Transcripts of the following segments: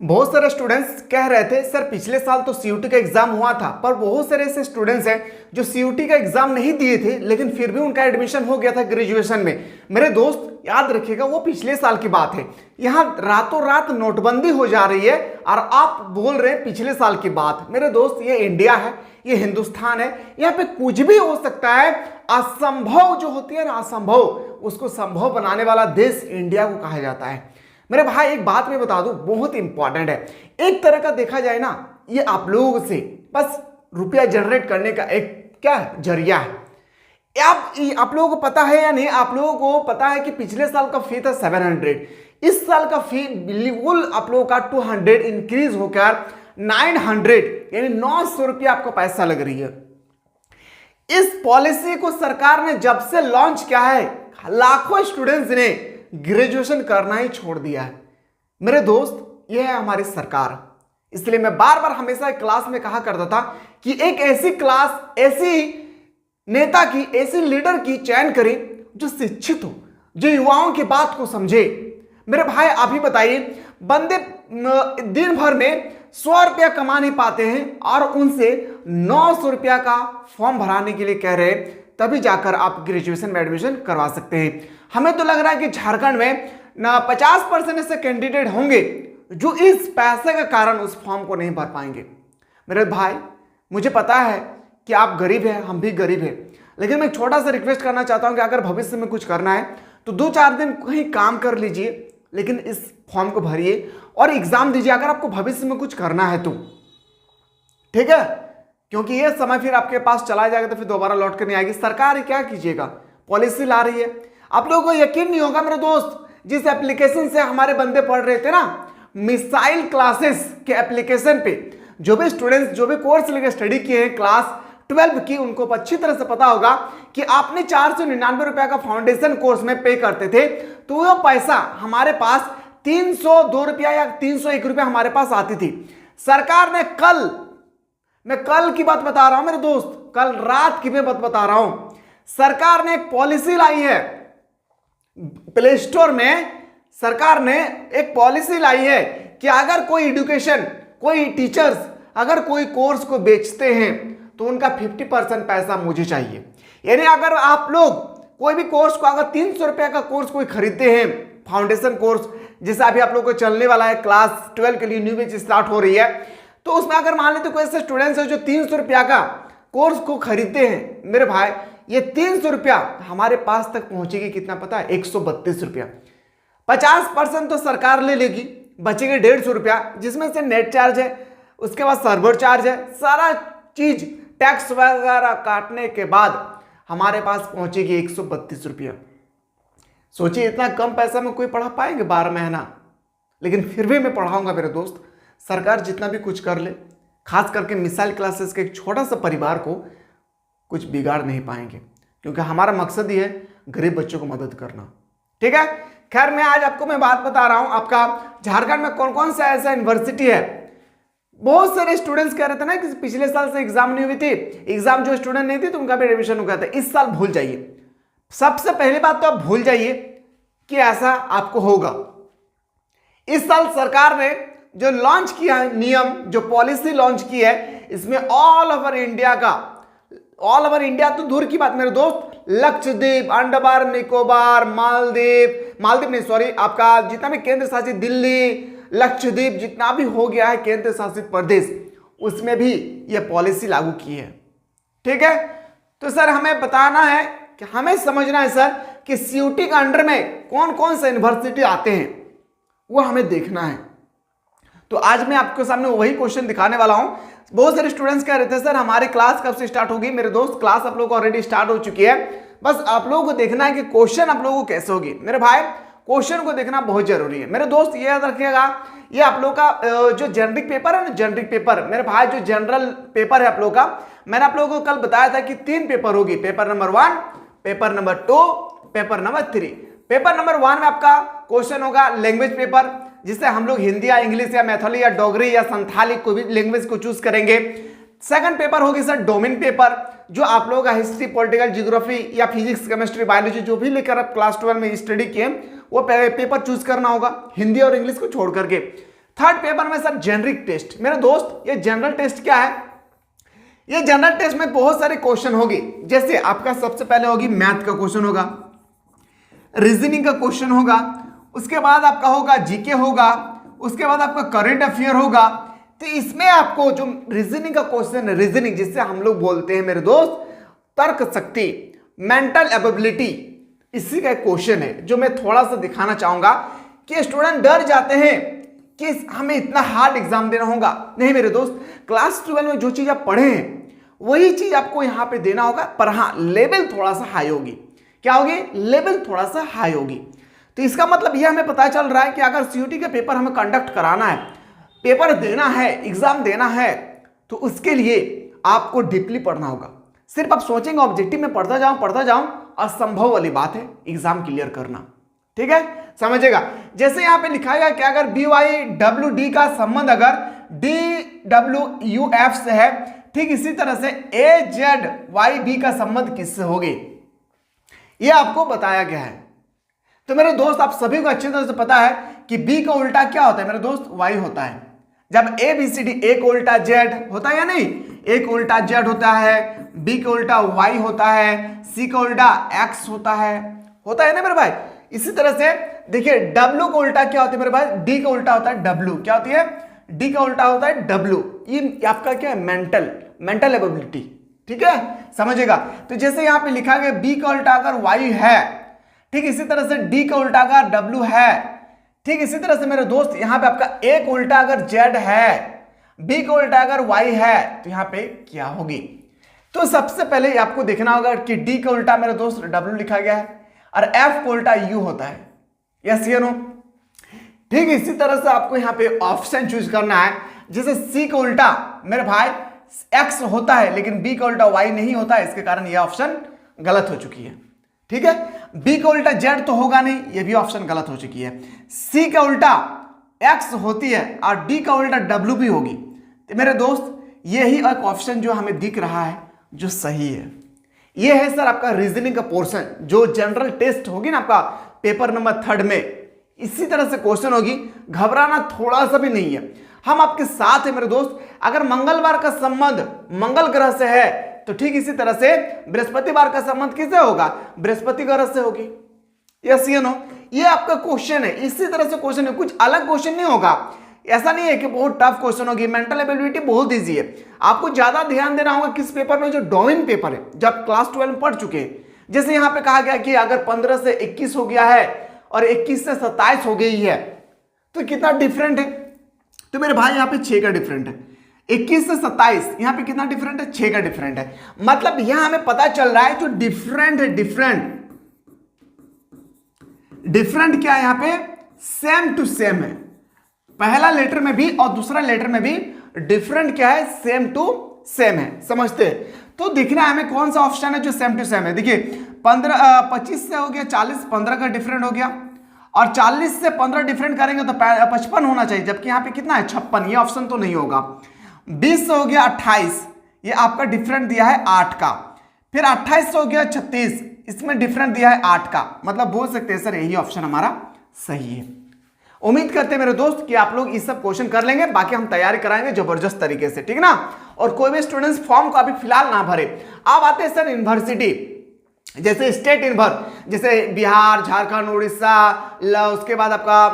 बहुत सारे स्टूडेंट्स कह रहे थे सर पिछले साल तो सीयूटी का एग्जाम हुआ था, पर बहुत सारे ऐसे स्टूडेंट्स हैं जो सीयूटी का एग्जाम नहीं दिए थे लेकिन फिर भी उनका एडमिशन हो गया था ग्रेजुएशन में। मेरे दोस्त याद रखिएगा वो पिछले साल की बात है। यहाँ रातों रात नोटबंदी हो जा रही है और आप बोल रहे हैं पिछले साल की बात। मेरे दोस्त ये इंडिया है, ये हिंदुस्तान है, यहाँ पे कुछ भी हो सकता है। असंभव जो होती है ना, असंभव उसको संभव बनाने वाला देश इंडिया को कहा जाता है। मेरे भाई एक बात मैं बता दूं, बहुत इंपॉर्टेंट है। एक तरह का देखा जाए ना, ये आप लोगों से बस रुपया जनरेट करने का एक क्या है, जरिया है। आप लोगों को पता है या नहीं, आप लोगों को पता है कि पिछले साल का फी था 700, इस साल का फी बिल्कुल आप लोगों का 200 इंक्रीज होकर 900 यानी 900 रुपया आपको पैसा लग रही है। इस पॉलिसी को सरकार ने जब से लॉन्च किया है, लाखों स्टूडेंट्स ने ग्रेजुएशन करना ही छोड़ दिया है। मेरे दोस्त ये है हमारी सरकार। इसलिए मैं बार बार हमेशा क्लास में कहा करता था कि एक ऐसी क्लास, ऐसी नेता की, ऐसी लीडर की चयन करें जो शिक्षित हो, जो युवाओं की बात को समझे। मेरे भाई आप ही बताइए, बंदे दिन भर में 100 रुपया कमा नहीं पाते हैं और उनसे 900 रुपया का फॉर्म भराने के लिए कह रहे हैं, तभी जाकर आप ग्रेजुएशन में एडमिशन करवा सकते हैं। हमें तो लग रहा है कि झारखंड में ना 50% ऐसे कैंडिडेट होंगे जो इस पैसे के कारण उस फॉर्म को नहीं भर पाएंगे। मेरे भाई मुझे पता है कि आप गरीब हैं, हम भी गरीब हैं, लेकिन मैं छोटा सा रिक्वेस्ट करना चाहता हूं कि अगर भविष्य में कुछ करना है तो 2-4 दिन कहीं काम कर लीजिए, लेकिन इस फॉर्म को भरिए और एग्जाम दीजिए अगर आपको भविष्य में कुछ करना है तो, ठीक है? क्योंकि ये समय फिर आपके पास चला जाएगा तो फिर दोबारा लौट कर नहीं आएगी। सरकार क्या कीजिएगा, पॉलिसी ला रही है। आप लोगों को यकीन नहीं होगा मेरे दोस्त, जिस एप्लीकेशन से हमारे बंदे पढ़ रहे थे ना, मिसाइल क्लासेस के एप्लीकेशन पे जो भी स्टूडेंट्स जो भी कोर्स लेकर स्टडी किए हैं क्लास 12 की, उनको अच्छी तरह से पता होगा कि आपने 499 रुपया का फाउंडेशन कोर्स में पे करते थे तो वो पैसा हमारे पास 302 रुपया या 301 रुपया हमारे पास आती थी। सरकार ने मैं कल की बात बता रहा हूं मेरे दोस्त, कल रात की मैं बात बता रहा हूं, सरकार ने एक पॉलिसी लाई है। प्ले स्टोर में सरकार ने एक पॉलिसी लाई है कि अगर कोई एजुकेशन, कोई टीचर्स अगर कोई कोर्स को बेचते हैं तो उनका 50% पैसा मुझे चाहिए। यानी अगर आप लोग कोई भी कोर्स को, अगर 300 रुपया का कोर्स कोई खरीदते हैं, फाउंडेशन कोर्स जैसा अभी आप लोग को चलने वाला है, क्लास 12 के लिए न्यू बैच स्टार्ट हो रही है, तो उसमें अगर मान लेते कोई ऐसे स्टूडेंट्स है जो 300 रुपया का कोर्स को खरीदते हैं, मेरे भाई ये 300 रुपया हमारे पास तक पहुंचेगी कितना पता है, 132 रुपया। 50% तो सरकार ले लेगी, बचेंगे 150 रुपया, जिसमें से नेट चार्ज है, उसके बाद सर्वर चार्ज है, सारा चीज टैक्स वगैरह काटने के बाद हमारे पास पहुंचेगी 132 रुपया। सोचिए इतना कम पैसा में कोई पढ़ा पाएंगे 12 महीना, लेकिन फिर भी मैं पढ़ाऊंगा मेरे दोस्त। सरकार जितना भी कुछ कर ले, खास करके मिसाइल क्लासेस के एक छोटा सा परिवार को कुछ बिगाड़ नहीं पाएंगे, क्योंकि हमारा मकसद ही है गरीब बच्चों को मदद करना, ठीक है? खैर मैं आज आपको मैं बात बता रहा हूं, आपका झारखंड में कौन कौन सा ऐसा यूनिवर्सिटी है। बहुत सारे स्टूडेंट्स कह रहे थे ना कि पिछले साल से एग्जाम नहीं हुई थी, एग्जाम जो स्टूडेंट नहीं थी तो उनका भी एडमिशन हो गया था। इस साल भूल जाइए, सबसे पहली बात तो आप भूल जाइए कि ऐसा आपको होगा। इस साल सरकार ने जो लॉन्च किया है नियम, जो पॉलिसी लॉन्च की है, इसमें ऑल ओवर इंडिया तो दूर की बात मेरे दोस्त, लक्षद्वीप, अंडमान निकोबार, मालदीव नहीं सॉरी, आपका जितना भी केंद्र शासित दिल्ली, लक्षद्वीप जितना भी हो गया है केंद्र शासित प्रदेश, उसमें भी यह पॉलिसी लागू की है, ठीक है? तो सर हमें बताना है कि हमें समझना है सर कि सीयूटी के अंडर में कौन कौन से यूनिवर्सिटी आते हैं, वो हमें देखना है। तो आज मैं आपके सामने वही क्वेश्चन दिखाने वाला हूं। बहुत सारे स्टूडेंट्स कह रहे थे सर हमारी क्लास कब से स्टार्ट होगी। मेरे दोस्त क्लास आप लोगों को ऑलरेडी स्टार्ट हो चुकी है, बस आप लोगों को देखना है कि क्वेश्चन आप लोगों को कैसे होगी। मेरे भाई क्वेश्चन को देखना बहुत जरूरी है। मेरे दोस्त ये याद रखिएगा, ये आप लोग का जो जेनरिक पेपर है ना, जेनरिक पेपर, मेरे भाई जो जनरल पेपर है आप लोग का, मैंने आप लोगों को कल बताया था कि 3 पेपर होगी, paper number 1, paper number 2, paper number 3। Paper number 1 में आपका क्वेश्चन होगा लैंग्वेज पेपर, जिससे हम लोग हिंदी या इंग्लिश या मैथिली या डोगरी या संथाली कोई भी लैंग्वेज को चूज करेंगे। सेकंड पेपर होगी सर डोमेन पेपर, जो आप लोगों का हिस्ट्री, पॉलिटिकल, ज्योग्राफी या फिजिक्स, केमिस्ट्री, बायोलॉजी जो भी लेकर आप क्लास 12 में स्टडी किए वो पेपर चूज करना होगा, हिंदी और इंग्लिश को छोड़ करके। थर्ड पेपर में सर जेनरिक टेस्ट। मेरे दोस्त ये जनरल टेस्ट क्या है? ये जनरल टेस्ट में बहुत सारे क्वेश्चन होगी। जैसे आपका सबसे पहले होगी मैथ का क्वेश्चन होगा, रीजनिंग का क्वेश्चन होगा, उसके बाद आपका होगा जीके होगा, उसके बाद आपका करंट अफेयर होगा। तो इसमें आपको जो रीजनिंग का क्वेश्चन है, रीजनिंग जिससे हम लोग बोलते हैं मेरे दोस्त तर्क शक्ति, मेंटल एबिलिटी, इसी का क्वेश्चन है जो मैं थोड़ा सा दिखाना चाहूंगा कि स्टूडेंट डर जाते हैं कि हमें इतना हार्ड एग्जाम देना होगा। नहीं मेरे दोस्त, क्लास 12 में जो चीज आप पढ़े हैं वही चीज आपको यहां पे देना होगा, पर हाँ लेवल थोड़ा सा हाई होगी। क्या होगी? लेवल थोड़ा सा हाई होगी। तो इसका मतलब यह हमें पता चल रहा है कि अगर सीयूटी का पेपर हमें कंडक्ट कराना है, पेपर देना है, एग्जाम देना है, तो उसके लिए आपको डीपली पढ़ना होगा। सिर्फ आप सोचेंगे ऑब्जेक्टिव में पढ़ता जाऊं, असंभव वाली बात है एग्जाम क्लियर करना। ठीक है, समझेगा। जैसे यहां पे लिखा गया कि अगर BYWD का संबंध अगर DWUF से है, ठीक इसी तरह से AZYB का संबंध किससे होगी, यह आपको बताया गया है। तो मेरे दोस्त आप सभी को अच्छी तरह से पता है कि B का उल्टा क्या होता है मेरे दोस्त? Y होता है। जब ABCD, A का उल्टा Z होता है या नहीं? A का उल्टा Z होता है, B का उल्टा Y होता है, C का उल्टा X होता है ना मेरे भाई। इसी तरह से देखिए W का उल्टा क्या होता है मेरे भाई? D का उल्टा होता है W। क्या होती है? D का उल्टा होता है W। ये आपका क्या है? Mental ability. ठीक है, समझेगा। तो जैसे यहां पे लिखा गया B का उल्टा अगर Y है, ठीक इसी तरह से D का उल्टा अगर W है, ठीक इसी तरह से मेरे दोस्त यहां पे आपका A का उल्टा अगर Z है, B का उल्टा अगर Y है, तो यहां पे क्या होगी? तो सबसे पहले आपको देखना होगा कि D का उल्टा मेरे दोस्त W लिखा गया है और F का उल्टा U होता है। यस या नो? ठीक इसी तरह से आपको यहां पे ऑप्शन चूज करना है। जैसे C का उल्टा मेरे भाई X होता है लेकिन B का उल्टा Y नहीं होता है, इसके कारण यह ऑप्शन गलत हो चुकी है। ठीक है, B का उल्टा Z तो होगा नहीं, यह भी ऑप्शन गलत हो चुकी है। C का उल्टा X होती है और D का उल्टा W भी होगी। तो मेरे दोस्त यही एक ऑप्शन जो हमें दिख रहा है जो सही है। यह है सर आपका रीजनिंग का पोर्शन जो जनरल टेस्ट होगी ना आपका पेपर नंबर 3 में, इसी तरह से क्वेश्चन होगी। घबराना थोड़ा सा भी नहीं है, हम आपके साथ हैं मेरे दोस्त। अगर मंगलवार का संबंध मंगल ग्रह से है तो ठीक इसी तरह से बृहस्पतिवार का संबंध किससे होगा? बृहस्पति ग्रह से होगी। यस या नो? ये आपका क्वेश्चन है, इसी तरह से क्वेश्चन है, कुछ अलग क्वेश्चन नहीं होगा। ऐसा नहीं है कि बहुत टफ क्वेश्चन होगी। मेंटल एबिलिटी बहुत इजी है। आपको ज्यादा ध्यान देना होगा किस पेपर में? जो डोमिन पेपर है, जब क्लास 12 में पढ़ चुके हैं। जैसे यहां पे कहा गया कि अगर 15 से 21 हो गया है और 21 से 27 हो गई है, तो कितना डिफरेंट है? तो मेरे भाई यहां पे 6 का डिफरेंट है। 21 से 27 यहां पे कितना डिफरेंट है? 6 का डिफरेंट है। मतलब यहां हमें पता चल रहा है जो डिफरेंट है, डिफरेंट क्या है? यहां पे सेम टू सेम है। पहला लेटर में भी और दूसरा लेटर में भी डिफरेंट क्या है? सेम टू सेम है। समझते हैं? तो दिखना है हमें कौन सा ऑप्शन है जो सेम टू सेम है। देखिए 25 से हो गया 40, 15 का डिफरेंट हो गया, और 40 से 15 डिफरेंट करेंगे तो 55 होना चाहिए, जबकि यहां पे कितना है? 56। ये ऑप्शन तो नहीं होगा। 20 से हो गया 28, ये आपका डिफरेंट दिया है 8 का। फिर 28 से हो गया 36, इसमें डिफरेंट दिया है 8 का। मतलब बोल सकते हैं सर यही ऑप्शन हमारा सही है। उम्मीद करते हैं मेरे दोस्त कि आप लोग इस सब क्वेश्चन कर लेंगे। बाकी हम तैयारी कराएंगे जबरदस्त तरीके से, ठीक ना? और कोई भी स्टूडेंट्स फॉर्म को अभी फिलहाल ना भरे। अब आते हैं सर यूनिवर्सिटी, जैसे स्टेट इन्वर, जैसे बिहार, झारखंड, उड़ीसा, उसके बाद आपका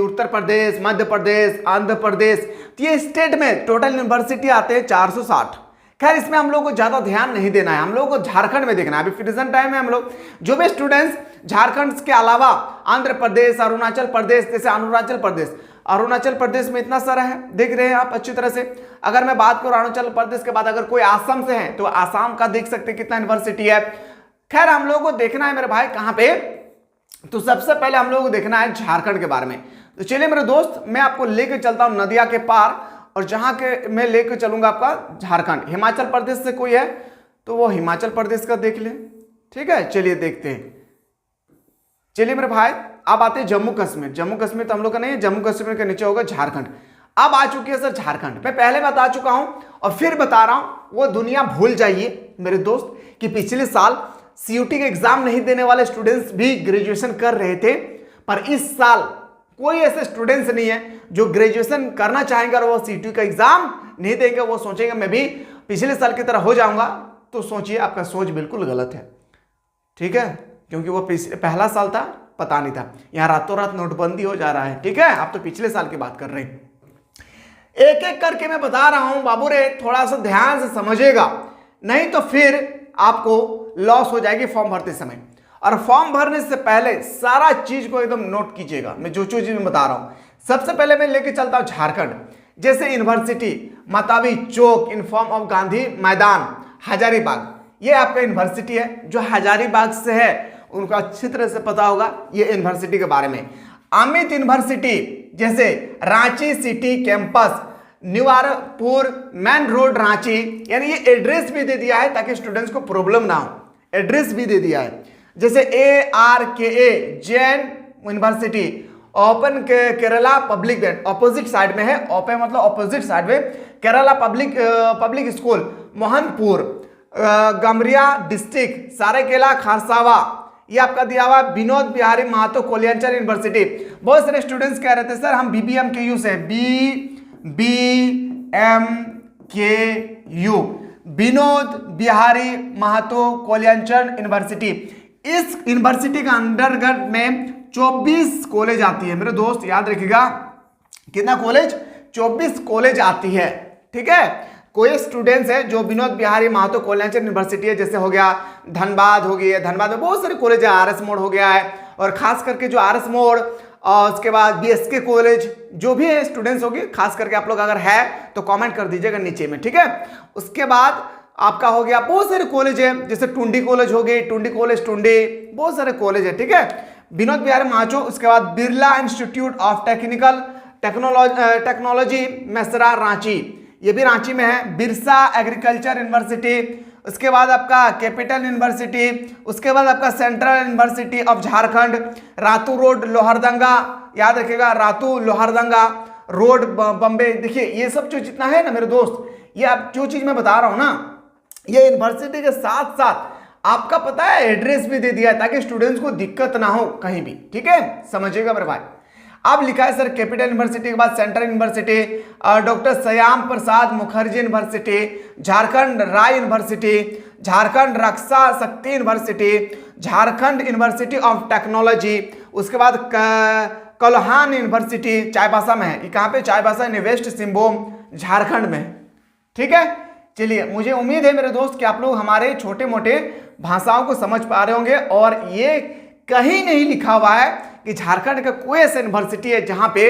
उत्तर प्रदेश, मध्य प्रदेश, आंध्र प्रदेश। तो ये स्टेट में टोटल यूनिवर्सिटी आते हैं 460। खैर इसमें हम लोग को ज्यादा ध्यान नहीं देना है, हम लोग को झारखंड में देखना है। अभी प्रेजेंट टाइम में हम लोग जो भी स्टूडेंट्स झारखंड के अलावा आंध्र प्रदेश, अरुणाचल प्रदेश, जैसे अरुणाचल प्रदेश में इतना सारा है, देख रहे हैं आप अच्छी तरह से। अगर मैं बात करूं अरुणाचल प्रदेश के बाद अगर कोई आसाम से है तो आसाम का देख सकते हैं कितना यूनिवर्सिटी है। खैर हम लोगों को देखना है मेरे भाई कहां पे? तो सबसे पहले हम लोगों को देखना है झारखंड के बारे में। तो चलिए मेरे दोस्त मैं आपको लेके चलता हूं नदिया के पार, और जहां के मैं लेके चलूंगा आपका झारखंड। हिमाचल प्रदेश से कोई है तो वो हिमाचल प्रदेश का देख ले, ठीक है? चलिए देखते हैं। चलिए मेरे भाई अब आते हैं जम्मू कश्मीर। जम्मू कश्मीर तो हम लोग का नहीं है, जम्मू कश्मीर के नीचे होगा झारखंड। अब आ चुकी है सर झारखंड। मैं पहले बता चुका हूं और फिर बता रहा हूं, वो दुनिया भूल जाइए मेरे दोस्त कि पिछले साल सीयूटी के एग्जाम नहीं देने वाले स्टूडेंट्स भी ग्रेजुएशन कर रहे थे, पर इस साल कोई ऐसे स्टूडेंट्स नहीं है जो ग्रेजुएशन करना चाहेंगे और वो सीयूटी का एग्जाम नहीं देंगे, वो सोचेंगे मैं भी पिछले साल की तरह हो जाऊंगा। तो सोचिए आपका सोच बिल्कुल गलत है, ठीक है, क्योंकि वो पहला साल था, पता नहीं था। यहां रातों रात नोटबंदी हो जा रहा है, ठीक है, आप तो पिछले साल की बात कर रहे हैं। एक एक करके मैं बता रहा हूं बाबू रे, थोड़ा सा ध्यान से समझिएगा, नहीं तो फिर आपको लॉस हो जाएगी फॉर्म भरते समय। और फॉर्म भरने से पहले सारा चीज को एकदम नोट कीजिएगा, मैं जो चीज में बता रहा हूं। सबसे पहले मैं लेके चलता हूं झारखंड, जैसे यूनिवर्सिटी मतावी Chowk in front of Gandhi Maidan Hazaribagh, ये आपका यूनिवर्सिटी है जो हजारीबाग से है, उनको अच्छी तरह से पता होगा ये यूनिवर्सिटी के बारे में। अमित यूनिवर्सिटी जैसे रांची सिटी कैंपस न्यूआरपुर मेन रोड रांची, यानी ये एड्रेस भी दे दिया है ताकि स्टूडेंट्स को प्रॉब्लम ना हो, एड्रेस भी दे दिया है। जैसे ARKA Jain university open Kerala public bank, opposite side में है, ओपन मतलब ऑपोजिट साइड में, Kerala public school Mohanpur Gamharia district Saraikela Kharsawan, ये आपका दिया हुआ विनोद बिहारी महतो कोलियांचल यूनिवर्सिटी। बहुत सारे स्टूडेंट्स कह रहे थे सर हम BBMKU से, BBMKU विनोद बिहारी महतो कोलियांचल यूनिवर्सिटी। इस यूनिवर्सिटी का अंडरग्रेड में 24 कॉलेज आती है मेरे दोस्त, याद रखिएगा कितना कॉलेज, 24 कॉलेज आती है, ठीक है। कोई स्टूडेंट्स है जो विनोद बिहारी महतो कोलियांचल यूनिवर्सिटी है, जैसे हो गया धनबाद हो गई है, धनबाद में बहुत सारे कॉलेज है, RS मोड़ हो गया है, और खास करके जो RS मोड़ और उसके बाद BSK कॉलेज, जो भी है स्टूडेंट्स होगी, खास करके आप लोग अगर है तो कमेंट कर दीजिएगा नीचे में, ठीक है। उसके बाद आपका हो गया बहुत सारे कॉलेज है, जैसे टुंडी कॉलेज हो गई, टुंडी कॉलेज टुंडी, बहुत सारे कॉलेज है, ठीक है, विनोद बिहारी महतो। उसके बाद Birla institute of technology Mesra Ranchi, ये भी रांची में है। बिरसा एग्रीकल्चर यूनिवर्सिटी, उसके बाद आपका कैपिटल यूनिवर्सिटी, उसके बाद आपका central university of Jharkhand, Ratu road Lohardaga, याद रखिएगा रातू लोहरदंगा रोड बम्बे। देखिए ये सब जो जितना है ना मेरे दोस्त, ये आप जो चीज मैं बता रहा हूं ना, ये यूनिवर्सिटी के साथ साथ आपका पता है एड्रेस भी दे दिया है ताकि स्टूडेंट्स को दिक्कत ना हो कहीं भी, ठीक है, समझिएगा मेरे भाई। अब लिखा है सर कैपिटल यूनिवर्सिटी के बाद central university, doctor Shyam Prasad Mukherjee university, Jharkhand राय यूनिवर्सिटी, झारखंड रक्षा शक्ति university, Jharkhand university of technology, उसके बाद कोल्हान यूनिवर्सिटी चाईबासा में है, ये कहाँ पे, चाईबासा वेस्ट सिंहभूम झारखंड में, ठीक है। चलिए मुझे उम्मीद है मेरे दोस्त कि आप लोग हमारे छोटे मोटे भाषाओं को समझ पा रहे होंगे, और ये कहीं नहीं लिखा हुआ है कि झारखंड का कोई ऐसा यूनिवर्सिटी है जहां पे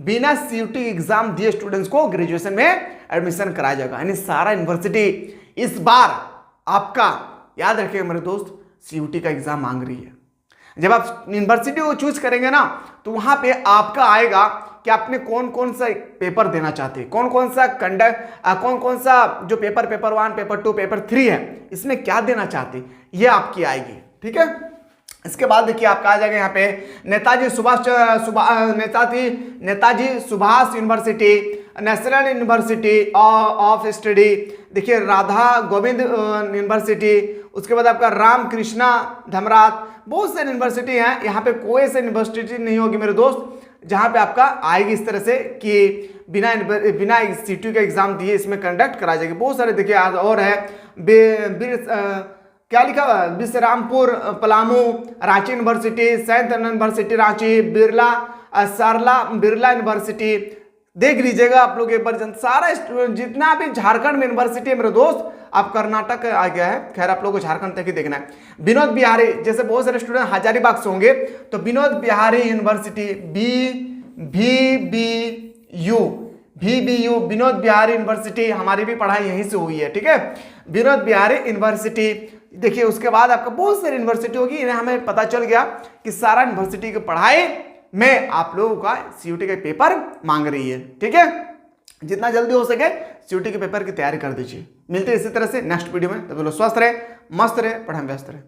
बिना CUT एग्जाम दिए स्टूडेंट्स को ग्रेजुएशन में एडमिशन कराया जाएगा। यानी सारा यूनिवर्सिटी इस बार आपका, याद रखिएगा मेरे दोस्त, CUT का एग्जाम मांग रही है। जब आप यूनिवर्सिटी को चूज करेंगे ना, तो वहां पे आपका आएगा कि आपने कौन कौन सा पेपर देना चाहते हैं, कौन कौन सा कौन कौन सा जो पेपर 1 पेपर 2 पेपर 3 है, इसमें क्या देना चाहते हैं, ये आपकी आएगी, ठीक है। इसके बाद देखिए आपका आ जाएगा यहाँ पे Netaji Subhash university, national university of study, देखिए राधा गोविंद यूनिवर्सिटी, उसके बाद आपका रामकृष्णा धमरात, बहुत से यूनिवर्सिटी हैं। यहाँ पे कोई से यूनिवर्सिटी नहीं होगी मेरे दोस्त जहाँ पे आपका आएगी इस तरह से कि बिना CUT का एग्जाम दिए इसमें कंडक्ट कराई जाएगी। बहुत सारे देखिए और है, क्या लिखा हुआ, Vishrampur Palamu, Ranchi university, saint university Ranchi, Birla university, देख लीजिएगा आप लोग एक बार। सारा जितना भी झारखंड में यूनिवर्सिटी है मेरे दोस्त, आप कर्नाटक आ गया है, खैर आप लोगों को झारखंड तक ही देखना है। विनोद बिहारी, जैसे बहुत सारे स्टूडेंट हजारीबाग से होंगे, तो Vinod Bihari university VBU Vinod Bihari university, हमारी भी पढ़ाई यहीं से हुई है, ठीक है, विनोद बिहारी यूनिवर्सिटी। देखिए उसके बाद आपका बहुत सारी यूनिवर्सिटी होगी, इन्हें हमें पता चल गया कि सारा यूनिवर्सिटी की पढ़ाई में आप लोगों का CUT का पेपर मांग रही है, ठीक है। जितना जल्दी हो सके CUT के पेपर की तैयारी कर दीजिए। मिलते हैं इसी तरह से नेक्स्ट वीडियो में, तब लोग स्वस्थ रहे, मस्त रहे, पढ़ाई में व्यस्त रहे।